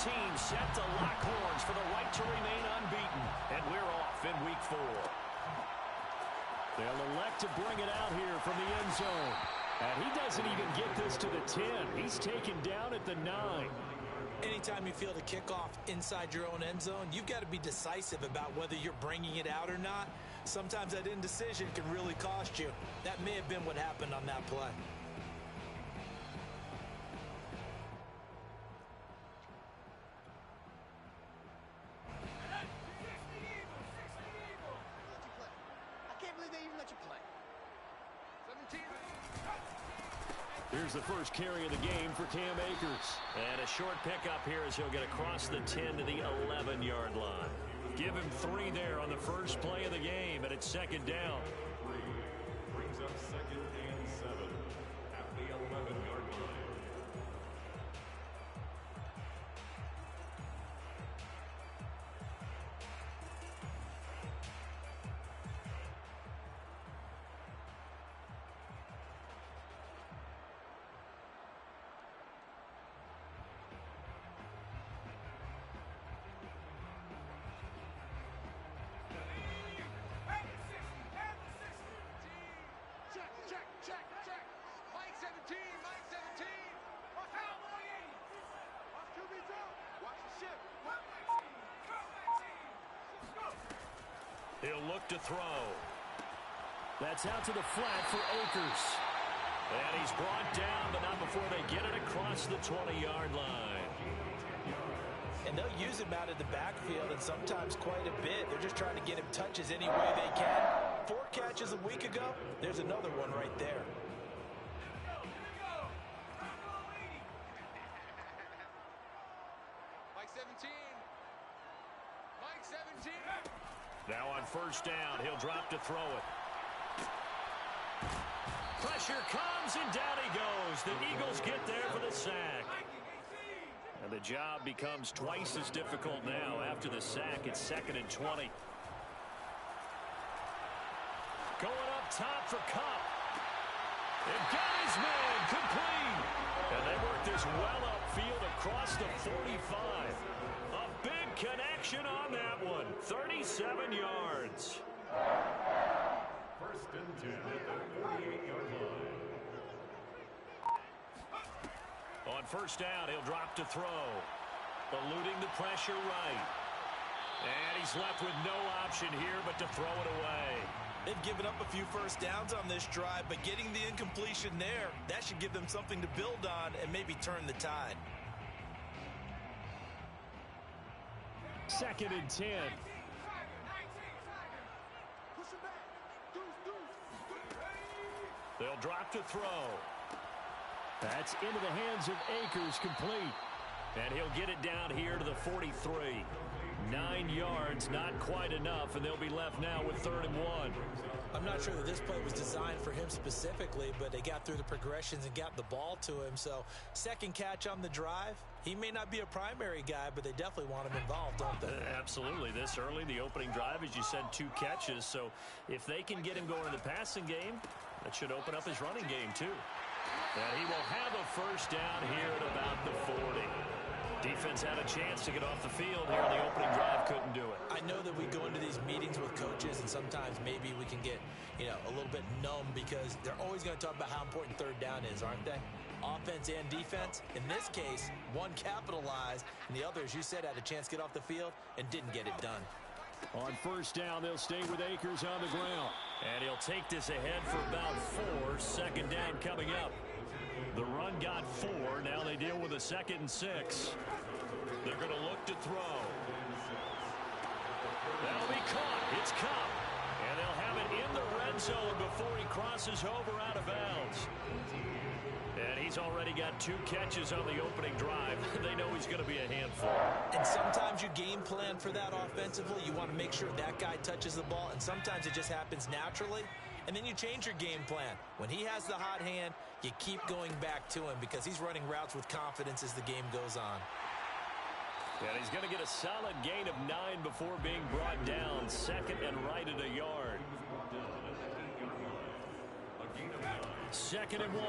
teams set to lock horns for the right to remain unbeaten. And we're off in week 4. They'll elect to bring it out here from the end zone. And he doesn't even get this to the 10. He's taken down at the 9. Anytime you feel the kickoff inside your own end zone, you've got to be decisive about whether you're bringing it out or not. Sometimes that indecision can really cost you. That may have been what happened on that play. Here's the first carry of the game for Cam Akers. And a short pickup here as he'll get across the 10 to the 11-yard line. Give him 3 there on the first play of the game, and it's second down. Brings up 2nd and 7 at the 11-yard line. He'll look to throw. That's out to the flat for Akers. And he's brought down, but not before they get it across the 20-yard line. And they'll use him out of the backfield, and sometimes quite a bit. They're just trying to get him touches any way they can. 4 catches a week ago. There's another one right there. Mike 17. Mike 17. Now on first down, he'll drop to throw it. Pressure comes, and down he goes. The Eagles get there for the sack. And the job becomes twice as difficult now after the sack. It's 2nd and 20. Going up top for Kupp. And got his man complete. And they work this well upfield across the 45. A big connection on that one. 37 yards. 1st and 10 at the 48-yard line. On first down, he'll drop to throw. Eluding the pressure right. And he's left with no option here but to throw it away. They've given up a few first downs on this drive, but getting the incompletion there, that should give them something to build on and maybe turn the tide. 2nd and 10. They'll drop to throw. That's into the hands of Akers, complete. And he'll get it down here to the 43. 9 yards, not quite enough, and they'll be left now with 3rd and 1. I'm not sure that this play was designed for him specifically, but they got through the progressions and got the ball to him. So, second catch on the drive. He may not be a primary guy, but they definitely want him involved, don't they? Absolutely. This early, the opening drive, as you said, 2 catches. So, if they can get him going in the passing game, that should open up his running game, too. And he will have a first down here at about the 40. Defense had a chance to get off the field here in the opening drive, couldn't do it. I know that we go into these meetings with coaches, and sometimes maybe we can get, a little bit numb because they're always going to talk about how important 3rd down is, aren't they? Offense and defense. In this case, one capitalized, and the other, as you said, had a chance to get off the field and didn't get it done. On first down, they'll stay with Akers on the ground. And he'll take this ahead for about 4. 2nd down coming up. The run got 4. Now they deal with a 2nd and 6. They're going to look to throw. That'll be caught. It's Kupp. And they'll have it in the red zone before he crosses over out of bounds. And he's already got 2 catches on the opening drive. They know he's going to be a handful. And sometimes you game plan for that offensively. You want to make sure that guy touches the ball, and sometimes it just happens naturally. And then you change your game plan. When he has the hot hand, you keep going back to him because he's running routes with confidence as the game goes on. And he's going to get a solid gain of 9 before being brought down. 2nd and right at a yard. 2nd and 1.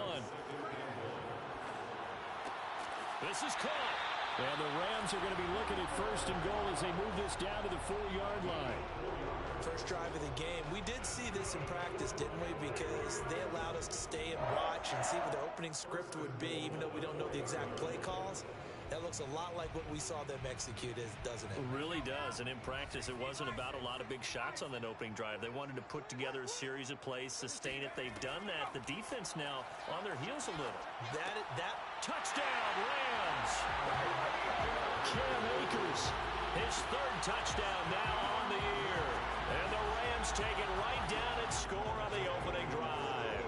This is caught. And the Rams are going to be looking at first and goal as they move this down to the 4-yard line. First drive of the game. We did see this in practice, didn't we? Because they allowed us to stay and watch and see what the opening script would be, even though we don't know the exact play calls. That looks a lot like what we saw them execute, doesn't it? It really does. And in practice, it wasn't about a lot of big shots on that opening drive. They wanted to put together a series of plays, sustain it. They've done that. The defense now on their heels a little. That touchdown, Rams! Cam Akers, his third touchdown now on the year. And the Rams take it right down and score on the opening drive.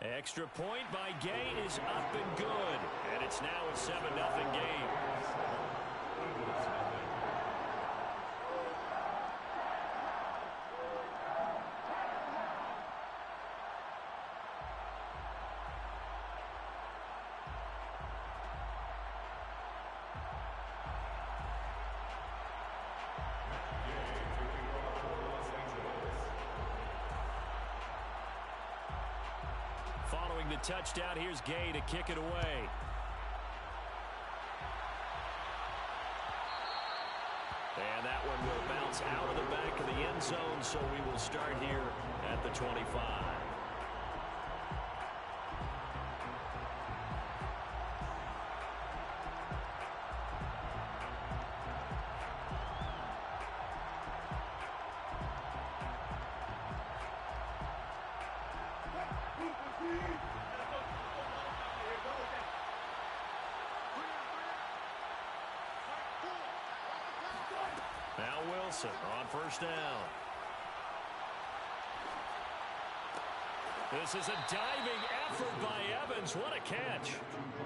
Extra point by Gay is up and good. And it's now a 7-0 game. Following the touchdown, here's Gay to kick it away. And that one will bounce out of the back of the end zone, so we will start here at the 25. Now Wilson on first down. This is a diving effort by Evans. What a catch.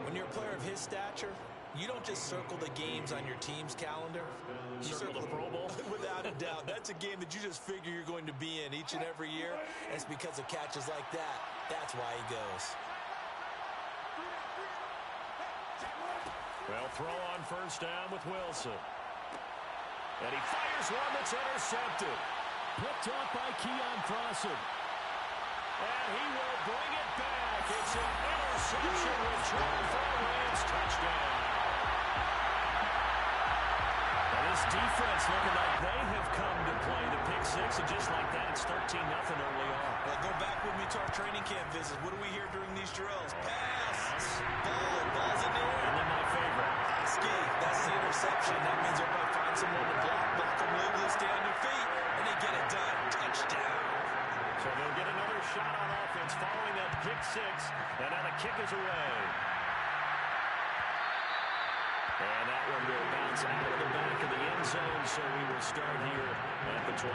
When you're a player of his stature, you don't just circle the games on your team's calendar. You circle the Pro Bowl. Without a doubt. That's a game that you just figure you're going to be in each and every year. And it's because of catches like that. That's why he goes. Well, throw on first down with Wilson. And he fires one that's intercepted. Picked off by Keon Crossen. And he will bring it back. It's an interception return for a Rams touchdown. And this defense looking like they have come to play. The pick six, and just like that, it's 13-0 early on. Well, go back with me to our training camp visits. What do we hear during these drills? Pass. Ball's in the air. And then my favorite. Ski. That's the interception. That means everybody finds someone to block them legally, stay on your feet, and they get it done. Touchdown. So they'll get another shot on offense following that pick six, and now the kick is away. And that one will bounce out of the back of the end zone, so we will start here at the 25.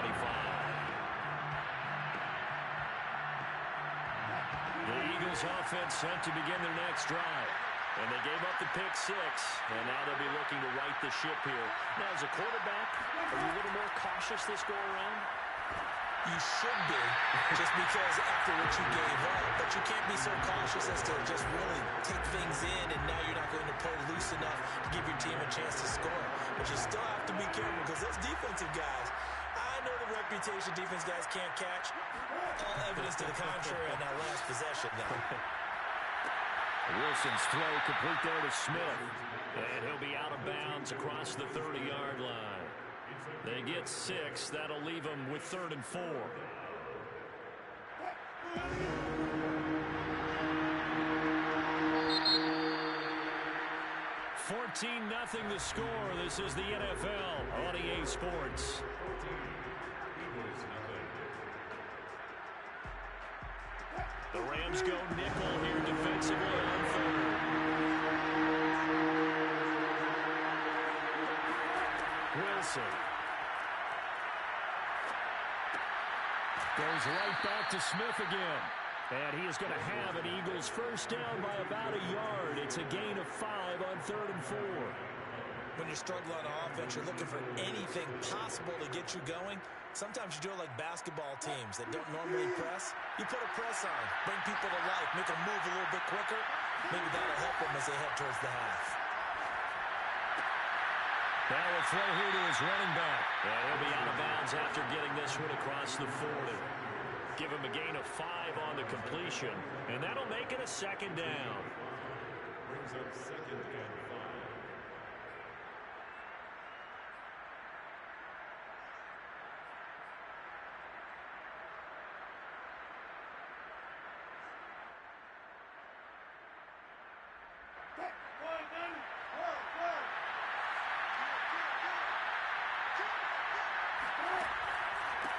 The Eagles offense set to begin their next drive. And they gave up the pick six, and now they'll be looking to right the ship here. Now, as a quarterback, are you a little more cautious this go-around? You should be, just because after what you gave up. But you can't be so cautious as to just really take things in, and now you're not going to play loose enough to give your team a chance to score. But you still have to be careful, because those defensive guys, I know the reputation defense guys can't catch. All evidence to the contrary on that last possession, though. Wilson's throw complete there to Smith. And he'll be out of bounds across the 30-yard line. They get 6. That'll leave them with 3rd and 4. $14-0 the score. This is the NFL on EA Sports. The Rams go nickel here defensively on 3rd. Wilson goes right back to Smith again. And he is going to have an Eagles first down by about a yard. It's a gain of 5 on 3rd and 4. When you're struggling on offense, you're looking for anything possible to get you going. Sometimes you do it like basketball teams that don't normally press. You put a press on, bring people to life, make them move a little bit quicker. Maybe that'll help them as they head towards the half. Now a throw here to his running back. And he'll be out of bounds after getting this one across the 40. give him a gain of 5 on the completion, and that'll make it a second down. Brings up second and 5.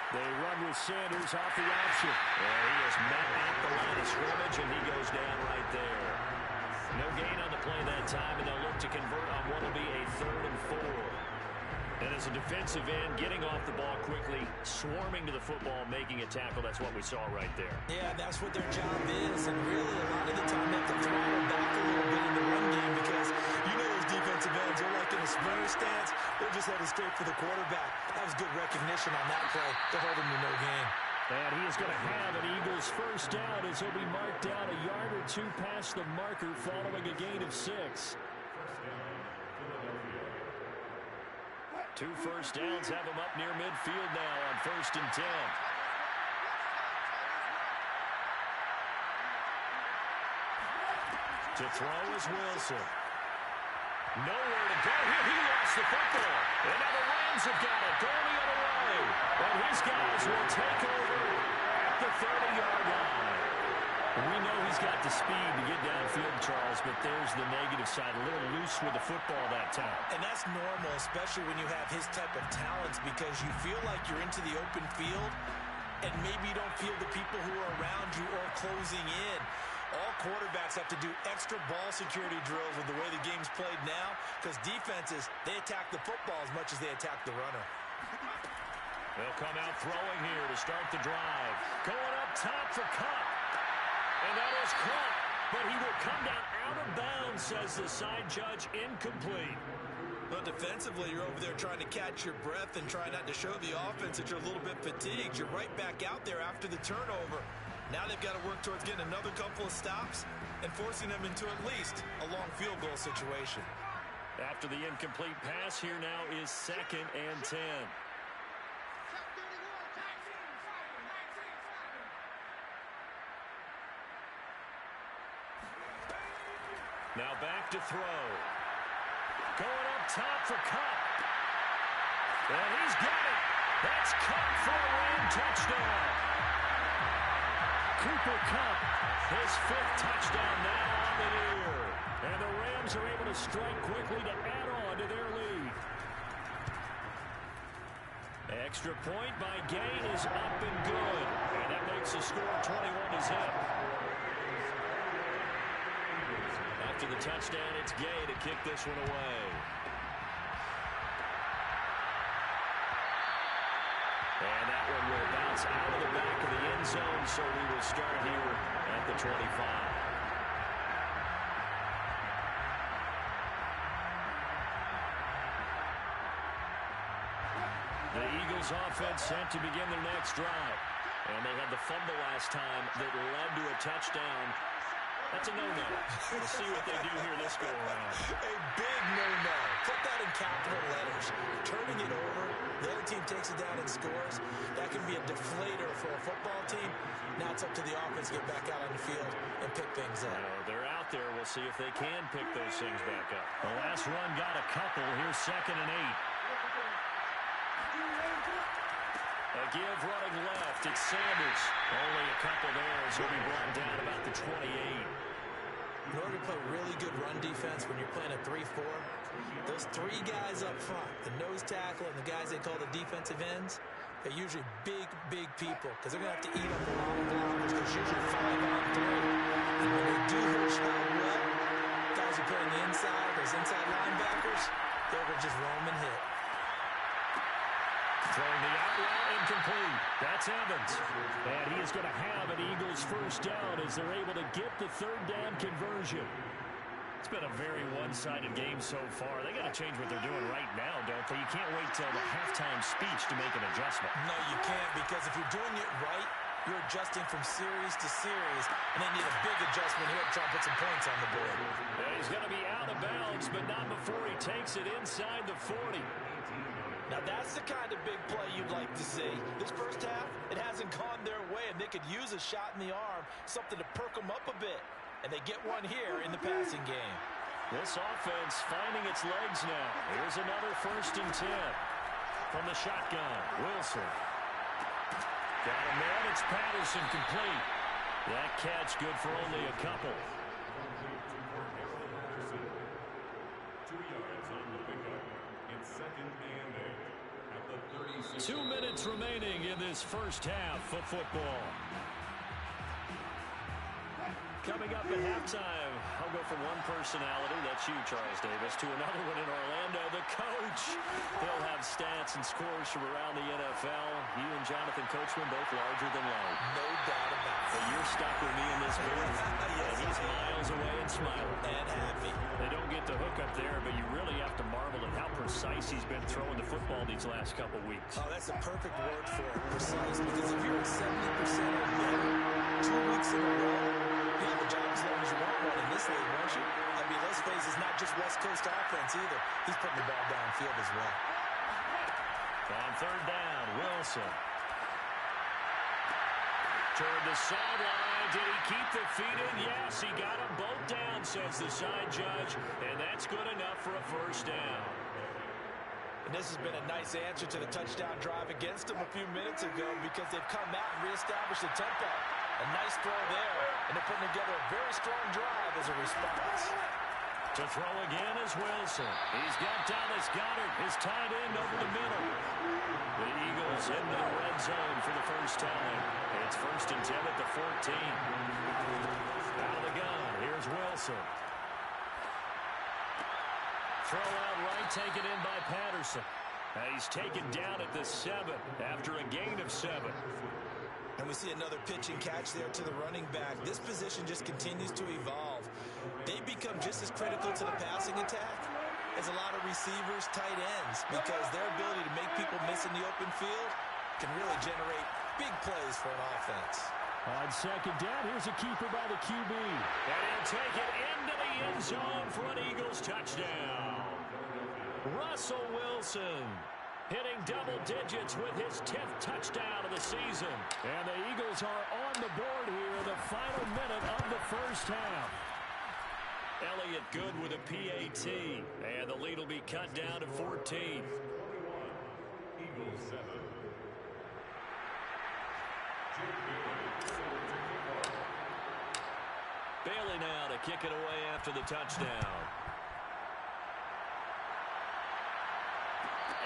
They run with Sanders off the option. And he is met at the line of scrimmage, and he goes down right there. No gain on the play that time, and they'll look to convert on what will be a 3rd and 4. And as a defensive end, getting off the ball quickly, swarming to the football, making a tackle, that's what we saw right there. Yeah, that's what their job is, and really a lot of the time they have to throttle back a little bit in the run game because you know those defensive ends are like in a sprinter stance. They're just headed straight for the quarterback. That was good recognition on that play to hold him to no gain. And he is going to have an Eagles first down as he'll be marked down a yard or 2 past the marker following a gain of 6. 2 first downs have him up near midfield now on 1st and 10. To throw is Wilson. Nowhere to go here. He lost the football. And now the Rams have got it. Going the other way. And his guys will take over at the 30-yard line. We know he's got the speed to get downfield, Charles, but there's the negative side. A little loose with the football that time. And that's normal, especially when you have his type of talents, because you feel like you're into the open field and maybe you don't feel the people who are around you or closing in. All quarterbacks have to do extra ball security drills with the way the game's played now because defenses, they attack the football as much as they attack the runner. They'll come out throwing here to start the drive. Going up top for Kupp. And that is caught, but he will come down out of bounds, says the side judge, incomplete. But defensively, you're over there trying to catch your breath and try not to show the offense that you're a little bit fatigued. You're right back out there after the turnover. Now they've got to work towards getting another couple of stops and forcing them into at least a long field goal situation. After the incomplete pass, here now is 2nd and 10. Now back to throw. Going up top for Kupp. And he's got it. That's Kupp for a Ram touchdown. Cooper Kupp, his 5th touchdown now on the year. And the Rams are able to strike quickly to add on to their lead. Extra point by Gay is up and good. And that makes the score 21-zip. After the touchdown, it's Gay to kick this one away. And that one will bounce out of the back of the end zone, so we will start here at the 25. The Eagles offense sent to begin their next drive. And they had the fumble last time that led to a touchdown. That's a no-no. We'll see what they do here this go-around. A big no-no. Put that in capital letters. Turning it over, the other team takes it down and scores. That can be a deflator for a football team. Now it's up to the offense to get back out on the field and pick things up. They're out there. We'll see if they can pick those things back up. The last run got a couple. Here's 2nd and 8. A give running left. It's Sanders. Only a couple there as he'll be brought down about the 28. In order to play really good run defense when you're playing a 3-4, those 3 guys up front, the nose tackle and the guys they call the defensive ends, they're usually big, big people because they're going to have to eat up a lot of blockers. There's usually 5 on 3. And when they do their job well, guys who play on the inside, those inside linebackers, they're going to just roam and hit. Throwing the out route incomplete. That's Evans. And he is going to have an Eagles first down as they're able to get the 3rd down conversion. It's been a very one-sided game so far. They got to change what they're doing right now, don't they? You can't wait till the halftime speech to make an adjustment. No, you can't, because if you're doing it right, you're adjusting from series to series, and they need a big adjustment here to try and put some points on the board. And he's going to be out of bounds, but not before he takes it inside the 40. Now that's the kind of big play you'd like to see. This first half, it hasn't gone their way, and they could use a shot in the arm, something to perk them up a bit. And they get one here in the passing game. This offense finding its legs now. Here's another 1st and 10 from the shotgun. Wilson. Got a man. It's Patterson complete. That catch good for only a couple. 2 yards on the pickup. It's 2nd and 8 at the 36. 2 minutes remaining in this first half of football. Coming up at halftime, I'll go from one personality, that's you, Charles Davis, to another one in Orlando, the coach. He'll have stats and scores from around the NFL. You and Jonathan Coachman both larger than life. No doubt about it. But you're stuck with me in this booth. Yes, and he's miles away and smiling. And happy. They don't get the hook up there, but you really have to marvel at how precise he's been throwing the football these last couple weeks. Oh, that's a perfect word for it, precise, because if you're at 70% or better 2 weeks in a row, you have a job as long as you want one in this league, won't you? I mean, let's face it, it's not just West Coast offense either. He's putting the ball downfield as well. On 3rd down, Wilson. Toward the sideline. Did he keep the feet in? Yes, he got them both down, says the side judge. And that's good enough for a 1st down. And this has been a nice answer to the touchdown drive against them a few minutes ago because they've come out and reestablished the tempo. A nice throw there, and they're putting together a very strong drive as a response. To throw again is Wilson. He's got Dallas Goedert, his tight end over the middle. The Eagles in the red zone for the first time. It's 1st and 10 at the 14. Out of the gun, here's Wilson. Throw out right, taken in by Patterson. He's taken down at the 7 after a gain of 7. And we see another pitch and catch there to the running back. This position just continues to evolve. They become just as critical to the passing attack as a lot of receivers, tight ends, because their ability to make people miss in the open field can really generate big plays for an offense. On 2nd down, here's a keeper by the QB. And he'll take it into the end zone for an Eagles touchdown. Russell Wilson hitting double digits with his 10th touchdown of the season. And the Eagles are on the board here in the final minute of the first half. Elliott good with a PAT. And the lead will be cut down to 14. Eagles 7. Bailey now to kick it away after the touchdown.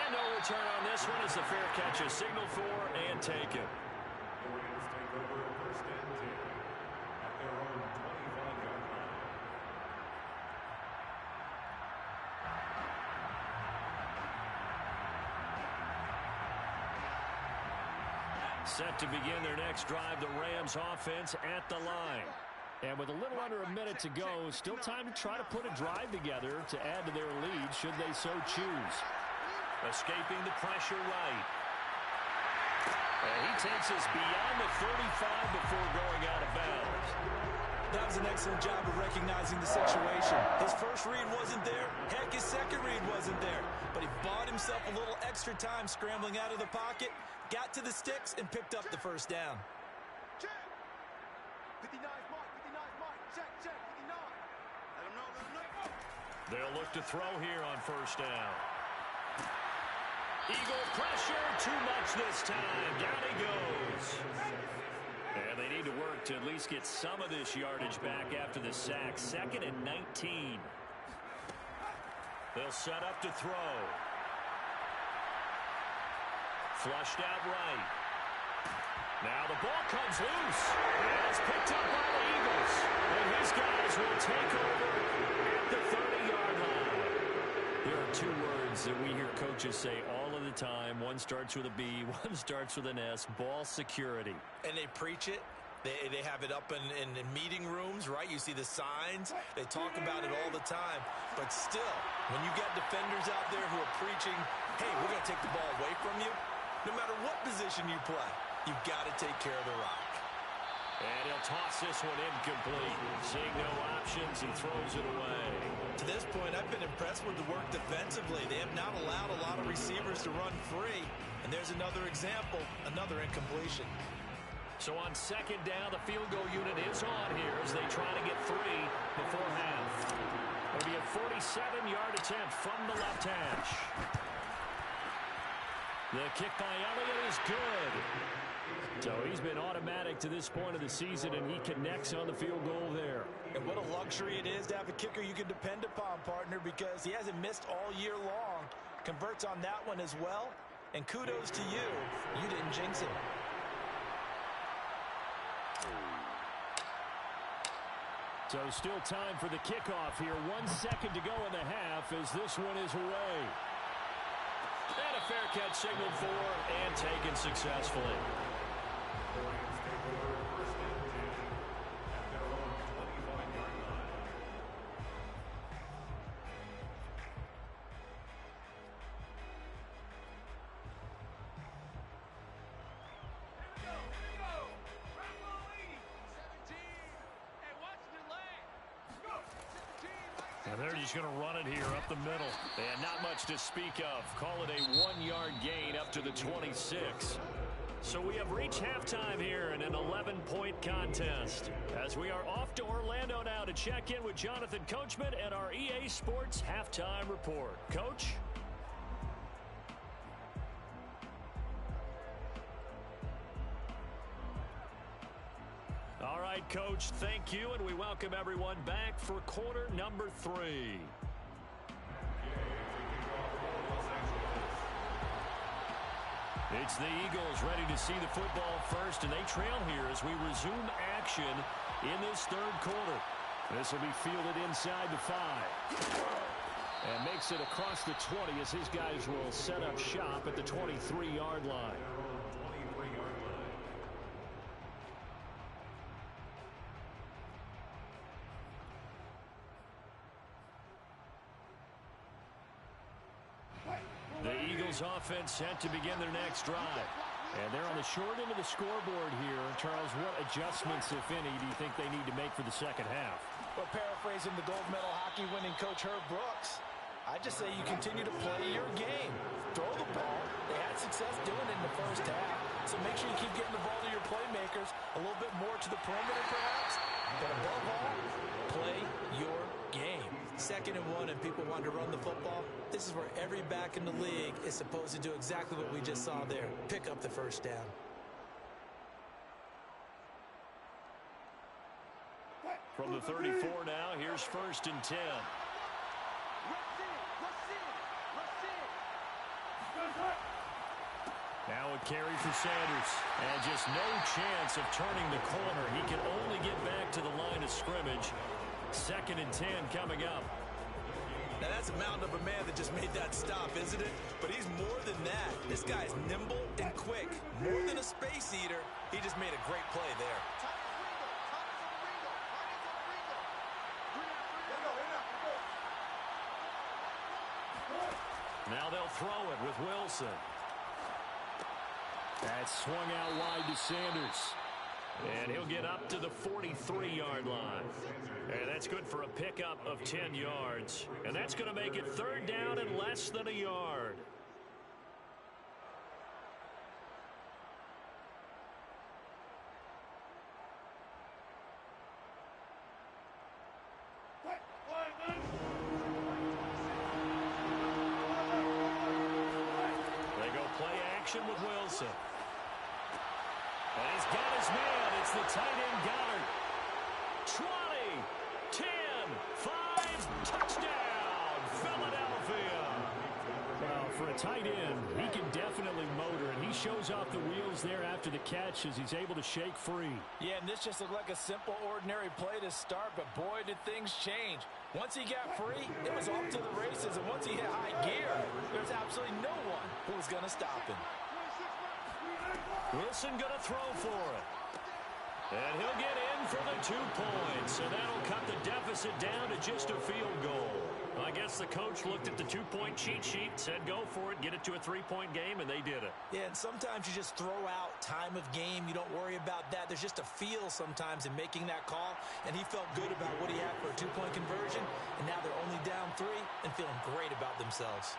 And no return on this one as the fair catch is signaled for and taken. The Rams take over 1st and 10 at their own 25-yard line. Set to begin their next drive, the Rams offense at the line. And with a little under a minute to go, still time to try to put a drive together to add to their lead should they so choose. Escaping the pressure right. And he takes us beyond the 35 before going out of bounds. That was an excellent job of recognizing the situation. His first read wasn't there. Heck, his second read wasn't there. But he bought himself a little extra time scrambling out of the pocket, got to the sticks, and picked up the 1st down. Check. 59 mark, 59 mark. Check, 59. Let him know, let him know. They'll look to throw here on 1st down. Eagle pressure, too much this time. Down he goes. And they need to work to at least get some of this yardage back after the sack. 2nd and 19. They'll set up to throw. Flushed out right. Now the ball comes loose. And it's picked up by the Eagles. And his guys will take over at the 30-yard line. There are 2 words that we hear coaches say all of the time. One starts with a B, one starts with an S. Ball security. And they preach it. They have it up in meeting rooms, right? You see the signs. They talk about it all the time. But still, when you got defenders out there who are preaching, hey, we're going to take the ball away from you, no matter what position you play, you've got to take care of the rock. And he'll toss this one incomplete. Seeing no options, he throws it away. To this point, I've been impressed with the work defensively. They have not allowed a lot of receivers to run free. And there's another example, another incompletion. So on second down, the field goal unit is on here as they try to get 3 before half. It'll be a 47-yard attempt from the left hash. The kick by Elliott is good. So he's been automatic to this point of the season, and he connects on the field goal there. And what a luxury it is to have a kicker you can depend upon, partner, because he hasn't missed all year long. Converts on that one as well. And kudos to you. You didn't jinx it. So still time for the kickoff here. 1 second to go in the half as this one is away. And a fair catch signaled for and taken successfully. And they're just going to run it here up the middle. And not much to speak of. Call it a 1-yard gain up to the 26. So we have reached halftime here in an 11-point contest. As we are off to Orlando now to check in with Jonathan Coachman and our EA Sports Halftime Report. Coach? All right, Coach, thank you, and we welcome everyone back for quarter number 3. It's the Eagles ready to see the football first, and they trail here as we resume action in this third quarter. This will be fielded inside the 5. And makes it across the 20 as his guys will set up shop at the 23-yard line. The Eagles offense set to begin their next drive. And they're on the short end of the scoreboard here. Charles, what adjustments, if any, do you think they need to make for the second half? Well, paraphrasing the gold medal hockey winning coach Herb Brooks, I just say you continue to play your game. Throw the ball. They had success doing it in the first half. So make sure you keep getting the ball to your playmakers a little bit more to the perimeter, perhaps. But above all, play your game. 2nd and 1 and people want to run the football. This is where every back in the league is supposed to do exactly what we just saw there. Pick up the first down. From the 34 now, here's 1st and 10. Now a carry for Sanders. And just no chance of turning the corner. He can only get back to the line of scrimmage. 2nd and 10 coming up. Now that's a mountain of a man that just made that stop, isn't it? But he's more than that. This guy's nimble and quick. More than a space eater, he just made a great play there. Now they'll throw it with Wilson. That's swung out wide to Sanders. And he'll get up to the 43-yard line. And that's good for a pickup of 10 yards. And that's going to make it 3rd down and less than a yard. They go play action with Wilson. And he's got his man. It's the tight end Goddard. 20, 10, 5, touchdown, Philadelphia. Well, for a tight end, he can definitely motor, and he shows off the wheels there after the catch as he's able to shake free. Yeah, and this just looked like a simple, ordinary play to start, but boy, did things change. Once he got free, it was off to the races, and once he hit high gear, there's absolutely no one who was going to stop him. Wilson going to throw for it. And he'll get in for the 2 points, and that'll cut the deficit down to just a field goal. I guess the coach looked at the 2-point cheat sheet, said go for it, get it to a 3-point game, and they did it. Yeah, and sometimes you just throw out time of game. You don't worry about that. There's just a feel sometimes in making that call, and he felt good about what he had for a 2-point conversion, and now they're only down 3 and feeling great about themselves.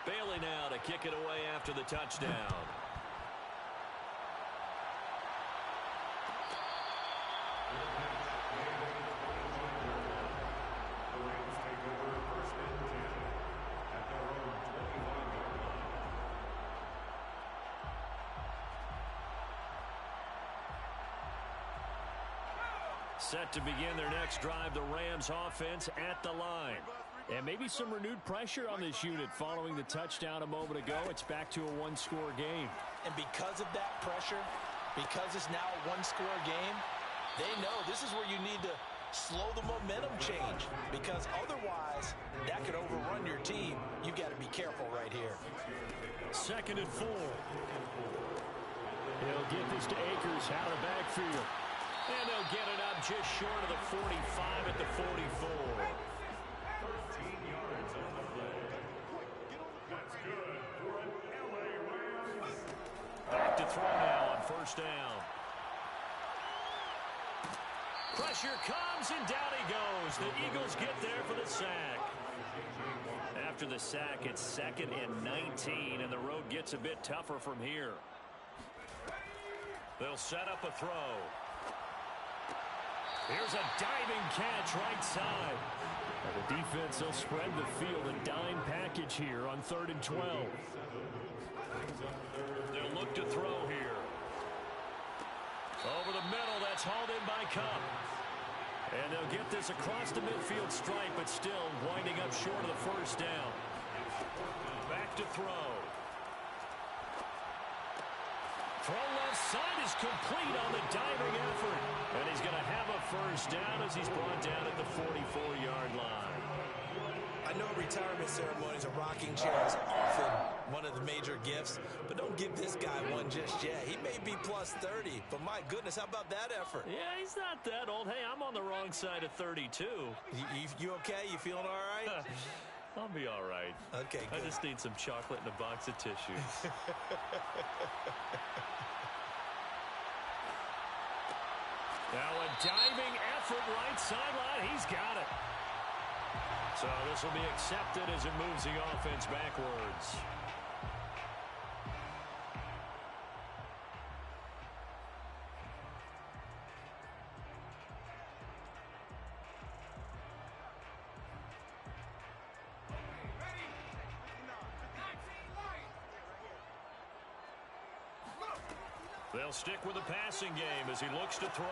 Bailey now to kick it away after the touchdown. Set to begin their next drive, the Rams offense at the line. And maybe some renewed pressure on this unit following the touchdown a moment ago. It's back to a 1-score game. And because of that pressure, because it's now a 1-score game, they know this is where you need to slow the momentum change, because otherwise that could overrun your team. You've got to be careful right here. 2nd and 4. He'll get this to Akers out of the backfield. And they'll get it up just short of the 45 at the 44. 13 yards on the play. That's good for an LA Rams. Back to throw now on 1st down. Pressure comes, and down he goes. The Eagles get there for the sack. After the sack, it's 2nd and 19, and the road gets a bit tougher from here. They'll set up a throw. Here's a diving catch right side. And the defense, they'll spread the field, a dime package here on 3rd and 12. They'll look to throw here. Over the middle, that's hauled in by Kupp. And they'll get this across the midfield stripe, but still winding up short of the 1st down. Back to throw. Throw left side is complete on the diving effort. And he's going to have a 1st down as he's brought down at the 44-yard line. I know retirement ceremonies, a rocking chair is often one of the major gifts, but don't give this guy one just yet. He may be plus 30, but my goodness, how about that effort? Yeah, he's not that old. Hey, I'm on the wrong side of 32. You okay? You feeling all right? I'll be all right. Okay, good. I just need some chocolate and a box of tissues. Now a diving effort right sideline. He's got it. So this will be accepted as it moves the offense backwards. They'll stick with the passing game as he looks to throw.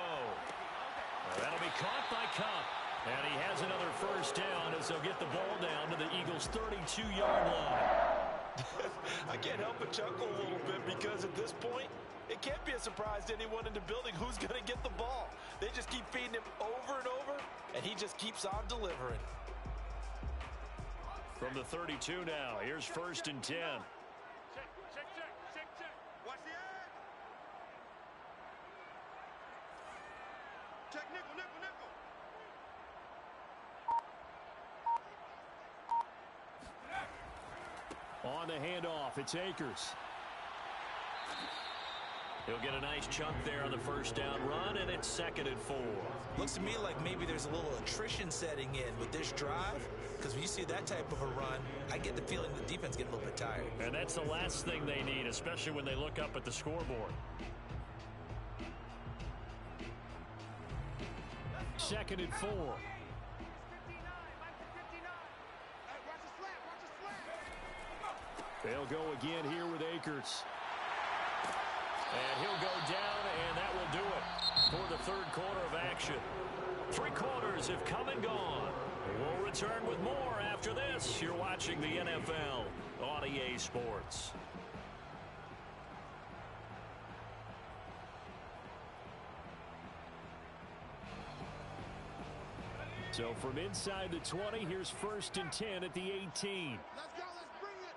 That'll be caught by Kupp. And he has another 1st down as they'll get the ball down to the Eagles' 32-yard line. I can't help but chuckle a little bit because at this point, it can't be a surprise to anyone in the building who's going to get the ball. They just keep feeding him over and over, and he just keeps on delivering. From the 32 now, here's 1st and 10. Watch the edge. Check nickel, nickel, nickel. On the handoff, it's Akers. He'll get a nice chunk there on the 1st down run, and it's 2nd and 4. Looks to me like maybe there's a little attrition setting in with this drive, because when you see that type of a run, I get the feeling the defense getting a little bit tired. And that's the last thing they need, especially when they look up at the scoreboard. 2nd and 4. They'll go again here with Akers. And he'll go down, and that will do it for the 3rd quarter of action. 3 quarters have come and gone. We'll return with more after this. You're watching the NFL on EA Sports. So from inside the 20, here's 1st and 10 at the 18. Let's go, let's bring it.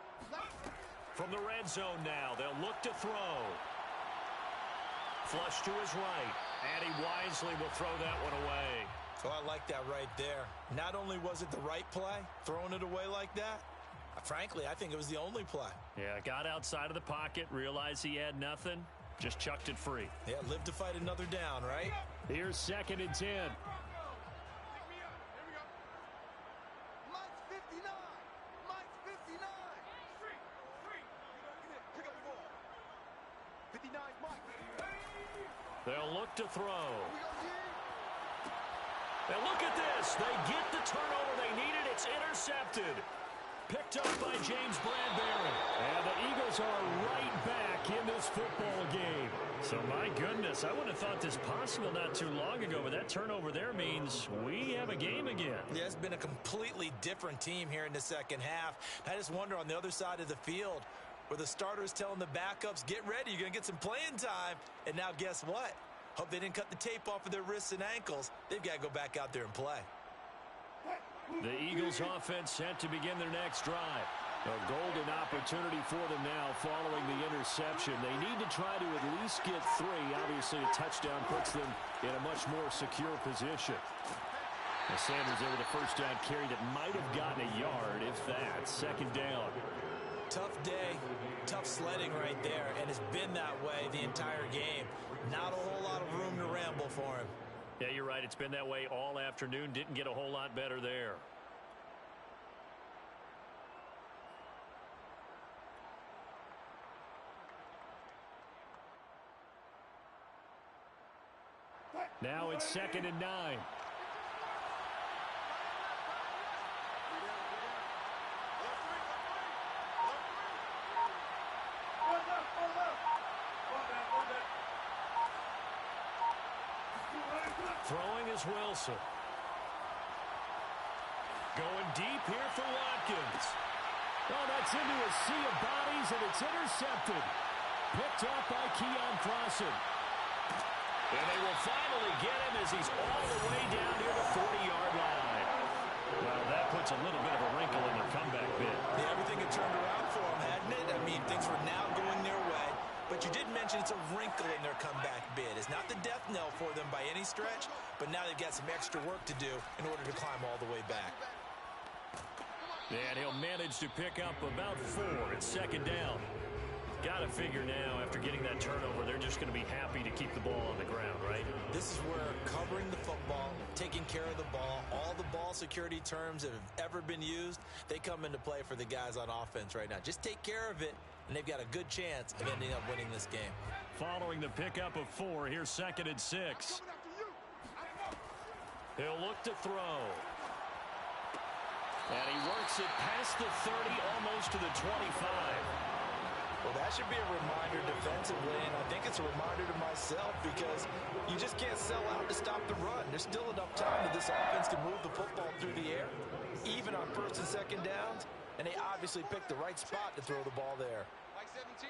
From the red zone now, they'll look to throw. flush to his right. And he wisely will throw that one away. Oh, I like that right there. Not only was it the right play, throwing it away like that, frankly, I think it was the only play. Yeah, got outside of the pocket, realized he had nothing, just chucked it free. Yeah, live to fight another down, right? Here's 2nd and 10. Mike's 59. Mike's 59. Pick up the ball. 59 Mike. They'll look to throw. We go, G. And look at this. They get the turnover they needed. It's intercepted. Picked up by James Bradbury. And the Eagles are right back in this football game. So, my goodness, I wouldn't have thought this possible not too long ago, but that turnover there means we have a game again. Yeah, it's been a completely different team here in the second half. I just wonder on the other side of the field where the starters telling the backups, get ready, you're going to get some playing time. And now guess what? Hope they didn't cut the tape off of their wrists and ankles. They've got to go back out there and play. The Eagles offense set to begin their next drive. A golden opportunity for them now following the interception. They need to try to at least get 3. Obviously, a touchdown puts them in a much more secure position. And Sanders there with a first down carry that might have gotten a yard, if that. 2nd down. Tough day, tough sledding right there, and it's been that way the entire game. Not a whole lot of room to ramble for him. Yeah, you're right. It's been that way all afternoon. Didn't get a whole lot better there. Now it's 2nd and 9. Throwing is Wilson. Going deep here for Watkins. Oh, that's into a sea of bodies, and it's intercepted. Picked off by Keon Clausen. And they will finally get him as he's all the way down near the 40-yard line. Well, that puts a little bit of a wrinkle in their comeback bid. Yeah, everything had turned around for them, hadn't it? I mean, things were now going their way. But you did mention it's a wrinkle in their comeback bid. It's not the death knell for them by any stretch, but now they've got some extra work to do in order to climb all the way back. And he'll manage to pick up about 4. It's 2nd down. Got to figure now, after getting that turnover, they're just going to be happy to keep the ball on the ground, right? This is where covering the football, taking care of the ball, all the ball security terms that have ever been used, they come into play for the guys on offense right now. Just take care of it, and they've got a good chance of ending up winning this game. Following the pickup of 4, here's 2nd and 6. He'll look to throw. And he works it past the 30, almost to the 25. Well, that should be a reminder defensively, and I think it's a reminder to myself because you just can't sell out to stop the run. There's still enough time that this offense can move the football through the air, even on 1st and 2nd downs, and they obviously picked the right spot to throw the ball there. Mike 17.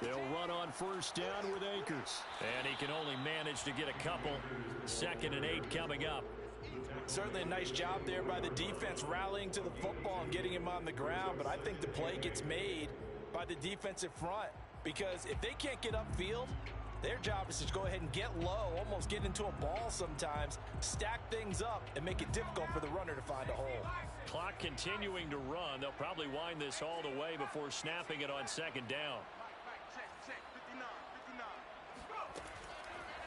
They'll run on 1st down with Akers. And he can only manage to get a couple. 2nd and 8 coming up. Certainly a nice job there by the defense rallying to the football and getting him on the ground, but I think the play gets made by the defensive front because if they can't get upfield, their job is to go ahead and get low, almost get into a ball sometimes, stack things up, and make it difficult for the runner to find a hole. Clock continuing to run. They'll probably wind this all the way before snapping it on 2nd down. Check, 59, 59.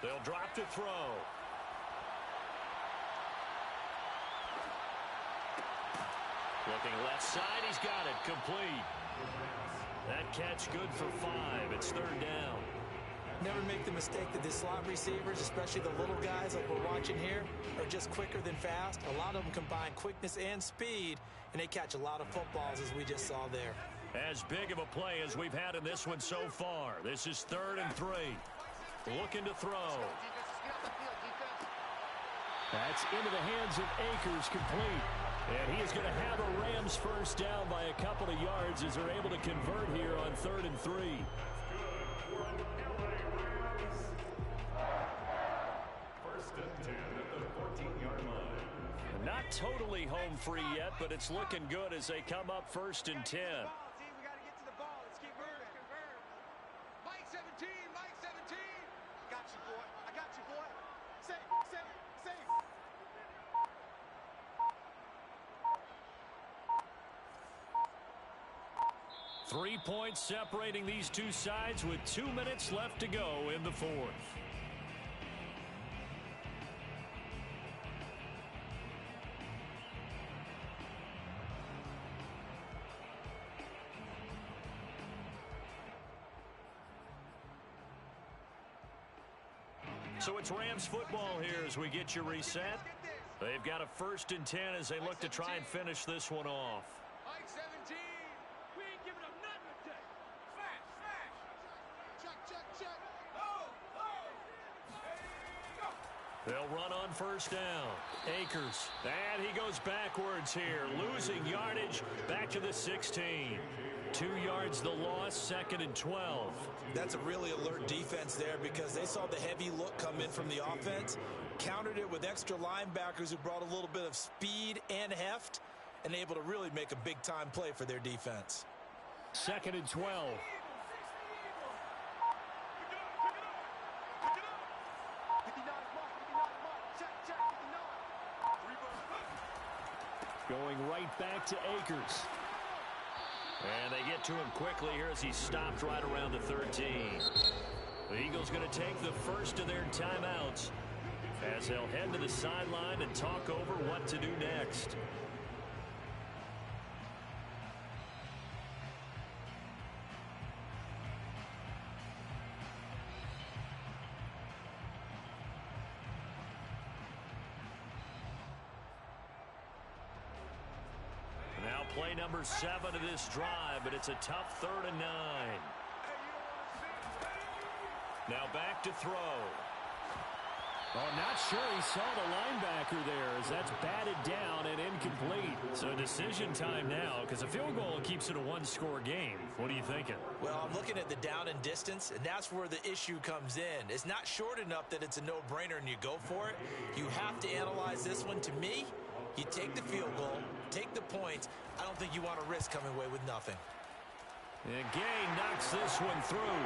They'll drop to throw. Looking left side, he's got it, complete. That catch good for 5. It's 3rd down. Never make the mistake that the slot receivers, especially the little guys like we're watching here, are just quicker than fast. A lot of them combine quickness and speed, and they catch a lot of footballs as we just saw there. As big of a play as we've had in this one so far. This is 3rd and 3. Looking to throw. That's into the hands of Akers, complete. And he is going to have a Rams 1st down by a couple of yards as they're able to convert here on 3rd and 3. First and 10 at the 14-yard line. Not totally home free yet, but it's looking good as they come up 1st and 10. We got to get to the ball. Let's keep moving. Mike 17, 3 points separating these two sides with 2 minutes left to go in the fourth. So it's Rams football here as we get you reset. They've got a 1st and 10 as they look to try and finish this one off. Mike 17. We ain't giving up nothing today. Smash, smash. Check, check, check. Oh, oh. They'll run on 1st down. Akers. And he goes backwards here, losing yardage back to the 16. 2 yards the loss, 2nd and 12. That's a really alert defense there because they saw the heavy look come in from the offense, countered it with extra linebackers who brought a little bit of speed and heft, and able to really make a big-time play for their defense. 2nd and 12. Going right back to Akers. And they get to him quickly here as he's stopped right around the 13. The Eagles going to take the first of their timeouts as they'll head to the sideline and talk over what to do next. Play number 7 of this drive, but it's a tough 3rd and 9. Now back to throw. Oh, not sure he saw the linebacker there as that's batted down and incomplete. So decision time now because a field goal keeps it a 1-score game. What are you thinking? Well, I'm looking at the down and distance, and that's where the issue comes in. It's not short enough that it's a no-brainer and you go for it. You have to analyze this one. To me, you take the field goal, take the points. I don't think you want to risk coming away with nothing. And Gay knocks this one through.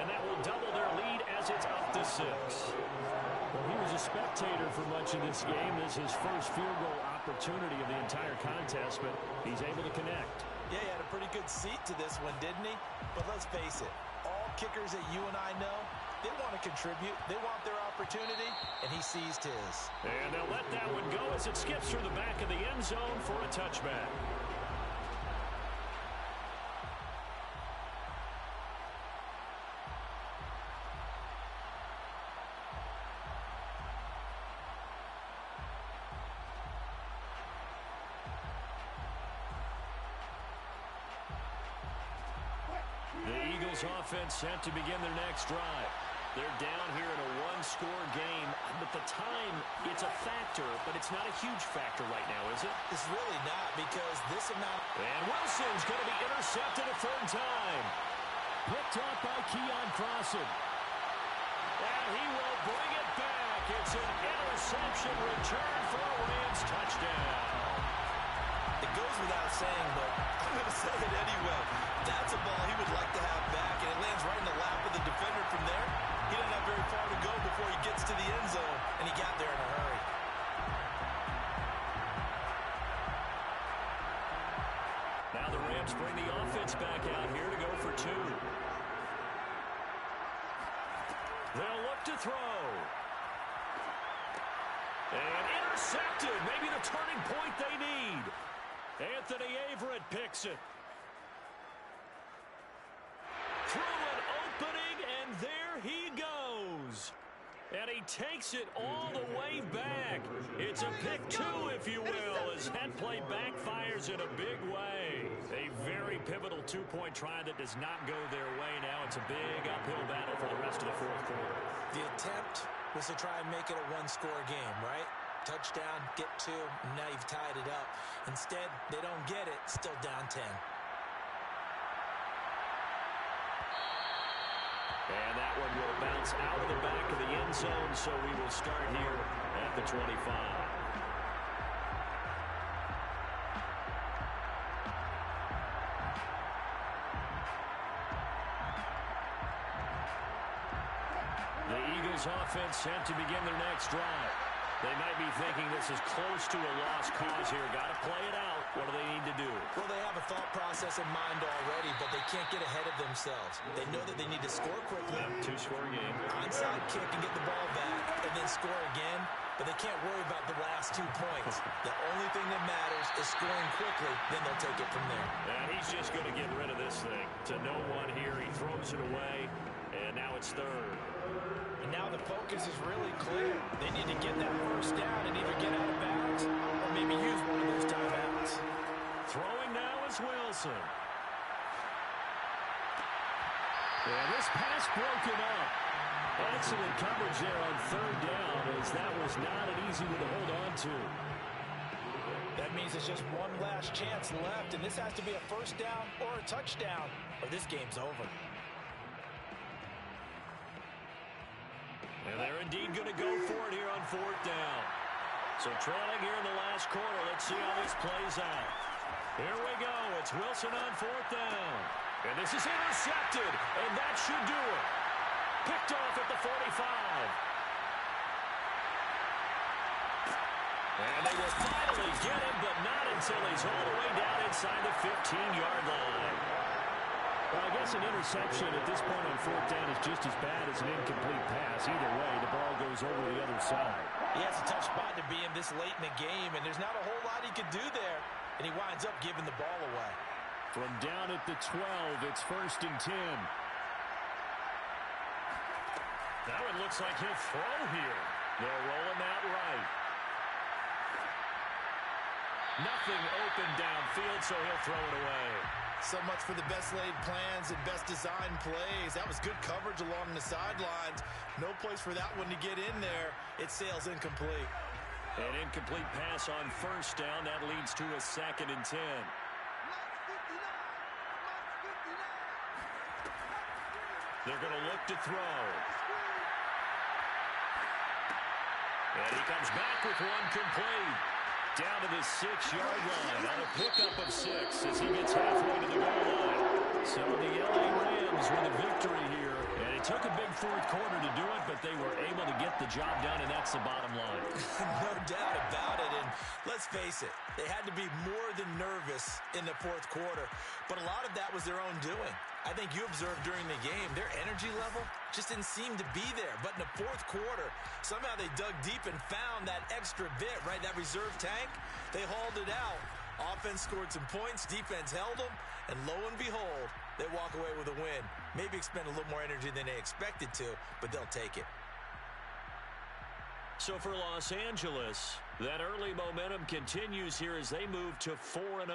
And that will double their lead as it's up to 6. Well, he was a spectator for much of this game. This is his first field goal opportunity of the entire contest, but he's able to connect. Yeah, he had a pretty good seat to this one, didn't he? But let's face it, all kickers that you and I know, they want to contribute. They want their opportunity, and he seized his. And they'll let that one go as it skips through the back of the end zone for a touchback. The Eagles offense set to begin their next drive. They're down here in a 1-score game, but the time, it's a factor, but it's not a huge factor right now, is it? It's really not because this amount... And Wilson's going to be intercepted a 3rd time. Picked off by Keon Crossen. And he will bring it back. It's an interception return for a Rams touchdown. It goes without saying, but I'm going to say it anyway. That's a ball he would like to have back, and it lands right in the lap of the defender from there. He didn't have very far to go before he gets to the end zone, and he got there in a hurry. Now the Rams bring the offense back out here to go for 2. They'll look to throw. And intercepted. Maybe the turning point they need. Anthony Averett picks it. Through an opening, and there he goes. And he takes it all the way back. It's a pick 2, if you will, as that play backfires in a big way. A very pivotal 2-point try that does not go their way now. It's a big uphill battle for the rest of the 4th quarter. The attempt was to try and make it a 1-score game, right? Touchdown, get 2, and now you've tied it up. Instead, they don't get it, still down 10. And that one will bounce out of the back of the end zone, so we will start here at the 25. The Eagles offense set to begin their next drive. They might be thinking this is close to a lost cause here. Got to play it out. What do they need to do? Well, they have a thought process in mind already, but they can't get ahead of themselves. They know that they need to score quickly. Two-score game. Onside kick and get the ball back, and then score again. But they can't worry about the last 2 points. The only thing that matters is scoring quickly. Then they'll take it from there. And he's just going to get rid of this thing. To no one here. He throws it away, and now it's third. And now the focus is really clear. They need to get that first down and either get out of bounds or maybe use one of those timeouts. Throwing now is Wilson. And this pass broken up. Excellent coverage there on third down, as that was not an easy one to hold on to. That means there's just one last chance left, and this has to be a first down or a touchdown, or this game's over. And they're indeed going to go for it here on fourth down. So trailing here in the last quarter. Let's see how this plays out. Here we go. It's Wilson on fourth down. And this is intercepted, and that should do it. Picked off at the 45. And they will finally get him, but not until he's all the way down inside the 15-yard line. Well, I guess an interception at this point on fourth down is just as bad as an incomplete pass. Either way, the ball goes over the other side. Yeah, it's a tough spot to be in this late in the game, and there's not a whole lot he could do there. And he winds up giving the ball away. From down at the 12, it's 1st and 10. Now it looks like he'll throw here. They'll roll him out right. Nothing open downfield, so he'll throw it away. So much for the best laid plans and best designed plays. That was good coverage along the sidelines. No place for that one to get in there. It sails incomplete. An incomplete pass on first down. That leads to a 2nd and 10. They're going to look to throw. And he comes back with one complete. Down to the 6-yard line on a pickup of 6 as he gets halfway to the goal line. So the LA Rams with a victory here. And it took a big fourth quarter to do it, but they were able to get the job done, and that's the bottom line. No doubt about it. And let's face it, they had to be more than nervous in the fourth quarter. But a lot of that was their own doing. I think you observed during the game, their energy level just didn't seem to be there. But in the fourth quarter, somehow they dug deep and found that extra bit, right? That reserve tank, they hauled it out. Offense scored some points, defense held them, and lo and behold, they walk away with a win. Maybe expend a little more energy than they expected to, but they'll take it. So for Los Angeles, that early momentum continues here as they move to 4-0.